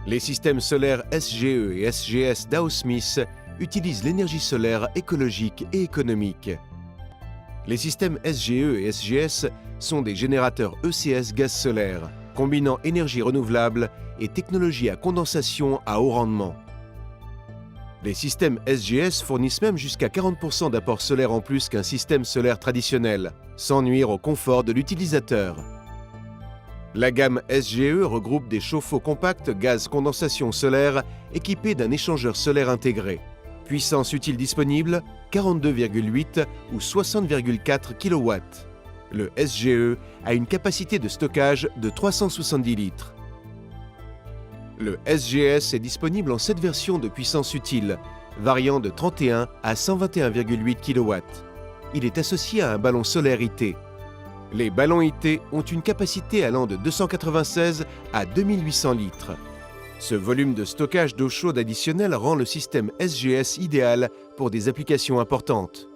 Les systèmes solaires SGE et SGS Dow Smith utilisent l'énergie solaire écologique et économique. Les systèmes SGE et SGS sont des générateurs ECS gaz solaire, combinant énergie renouvelable et technologie à condensation à haut rendement. Les systèmes SGS fournissent même jusqu'à 40% d'apport solaire en plus qu'un système solaire traditionnel, sans nuire au confort de l'utilisateur. La gamme SGE regroupe des chauffe-eau compacts gaz condensation solaire équipés d'un échangeur solaire intégré. Puissance utile disponible 42,8 ou 60,4 kW. Le SGE a une capacité de stockage de 370 litres. Le SGS est disponible en 7 versions de puissance utile, variant de 31 à 121,8 kW. Il est associé à un ballon solaire IT. Les ballons IT ont une capacité allant de 296 à 2800 litres. Ce volume de stockage d'eau chaude additionnelle rend le système SGS idéal pour des applications importantes.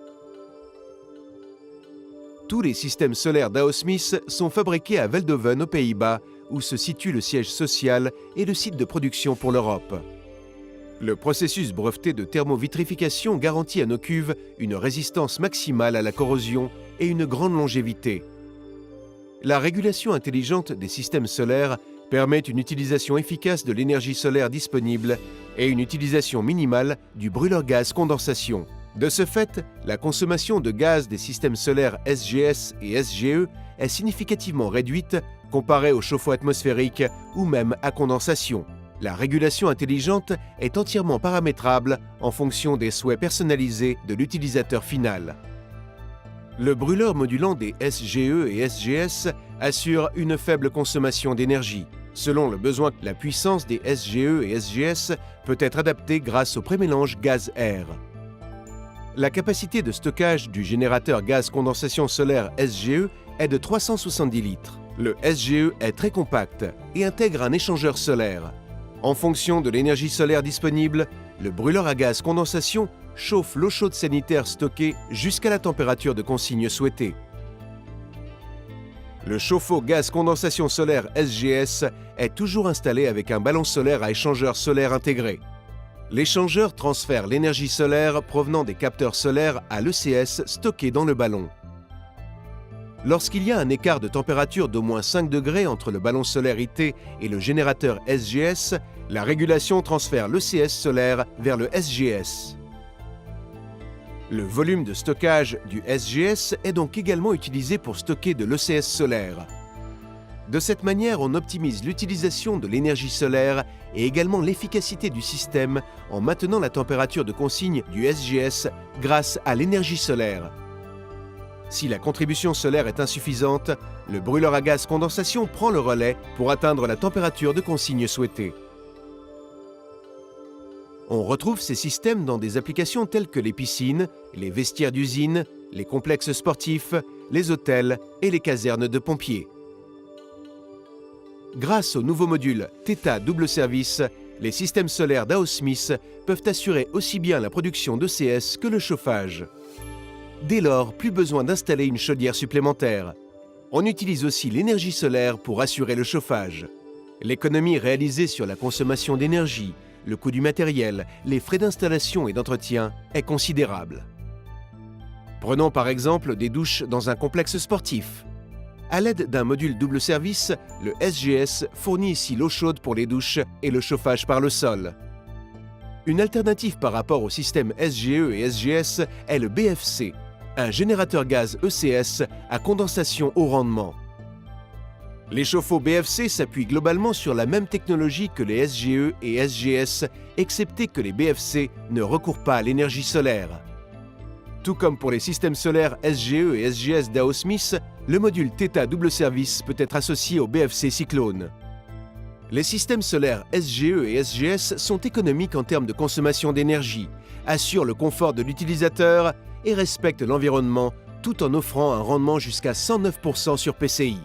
Tous les systèmes solaires Dow Smith sont fabriqués à Veldhoven aux Pays-Bas, où se situe le siège social et le site de production pour l'Europe. Le processus breveté de thermovitrification garantit à nos cuves une résistance maximale à la corrosion et une grande longévité. La régulation intelligente des systèmes solaires permet une utilisation efficace de l'énergie solaire disponible et une utilisation minimale du brûleur gaz condensation. De ce fait, la consommation de gaz des systèmes solaires SGS et SGE est significativement réduite comparée au chauffe-eau atmosphérique ou même à condensation. La régulation intelligente est entièrement paramétrable en fonction des souhaits personnalisés de l'utilisateur final. Le brûleur modulant des SGE et SGS assure une faible consommation d'énergie. Selon le besoin, la puissance des SGE et SGS peut être adaptée grâce au prémélange gaz-air. La capacité de stockage du générateur gaz condensation solaire SGE est de 370 litres. Le SGE est très compact et intègre un échangeur solaire. En fonction de l'énergie solaire disponible, le brûleur à gaz condensation chauffe l'eau chaude sanitaire stockée jusqu'à la température de consigne souhaitée. Le chauffe-eau gaz condensation solaire SGS est toujours installé avec un ballon solaire à échangeur solaire intégré. L'échangeur transfère l'énergie solaire provenant des capteurs solaires à l'ECS stocké dans le ballon. Lorsqu'il y a un écart de température d'au moins 5 degrés entre le ballon solaire IT et le générateur SGS, la régulation transfère l'ECS solaire vers le SGS. Le volume de stockage du SGS est donc également utilisé pour stocker de l'ECS solaire. De cette manière, on optimise l'utilisation de l'énergie solaire et également l'efficacité du système en maintenant la température de consigne du SGS grâce à l'énergie solaire. Si la contribution solaire est insuffisante, le brûleur à gaz condensation prend le relais pour atteindre la température de consigne souhaitée. On retrouve ces systèmes dans des applications telles que les piscines, les vestiaires d'usine, les complexes sportifs, les hôtels et les casernes de pompiers. Grâce au nouveau module Theta double service, les systèmes solaires Dow Smith peuvent assurer aussi bien la production d'ECS que le chauffage. Dès lors, plus besoin d'installer une chaudière supplémentaire. On utilise aussi l'énergie solaire pour assurer le chauffage. L'économie réalisée sur la consommation d'énergie, le coût du matériel, les frais d'installation et d'entretien est considérable. Prenons par exemple des douches dans un complexe sportif. À l'aide d'un module double service, le SGS fournit ici l'eau chaude pour les douches et le chauffage par le sol. Une alternative par rapport au système SGE et SGS est le BFC, un générateur gaz ECS à condensation haut rendement. Les chauffe-eau BFC s'appuient globalement sur la même technologie que les SGE et SGS, excepté que les BFC ne recourent pas à l'énergie solaire. Tout comme pour les systèmes solaires SGE et SGS Dow Smith, le module Theta double service peut être associé au BFC Cyclone. Les systèmes solaires SGE et SGS sont économiques en termes de consommation d'énergie, assurent le confort de l'utilisateur et respectent l'environnement tout en offrant un rendement jusqu'à 109% sur PCI.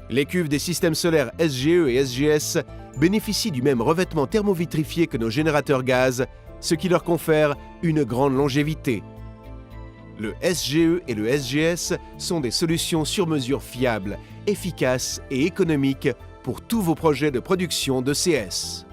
Les cuves des systèmes solaires SGE et SGS bénéficient du même revêtement thermovitrifié que nos générateurs gaz, ce qui leur confère une grande longévité. Le SGE et le SGS sont des solutions sur mesure fiables, efficaces et économiques pour tous vos projets de production de CS.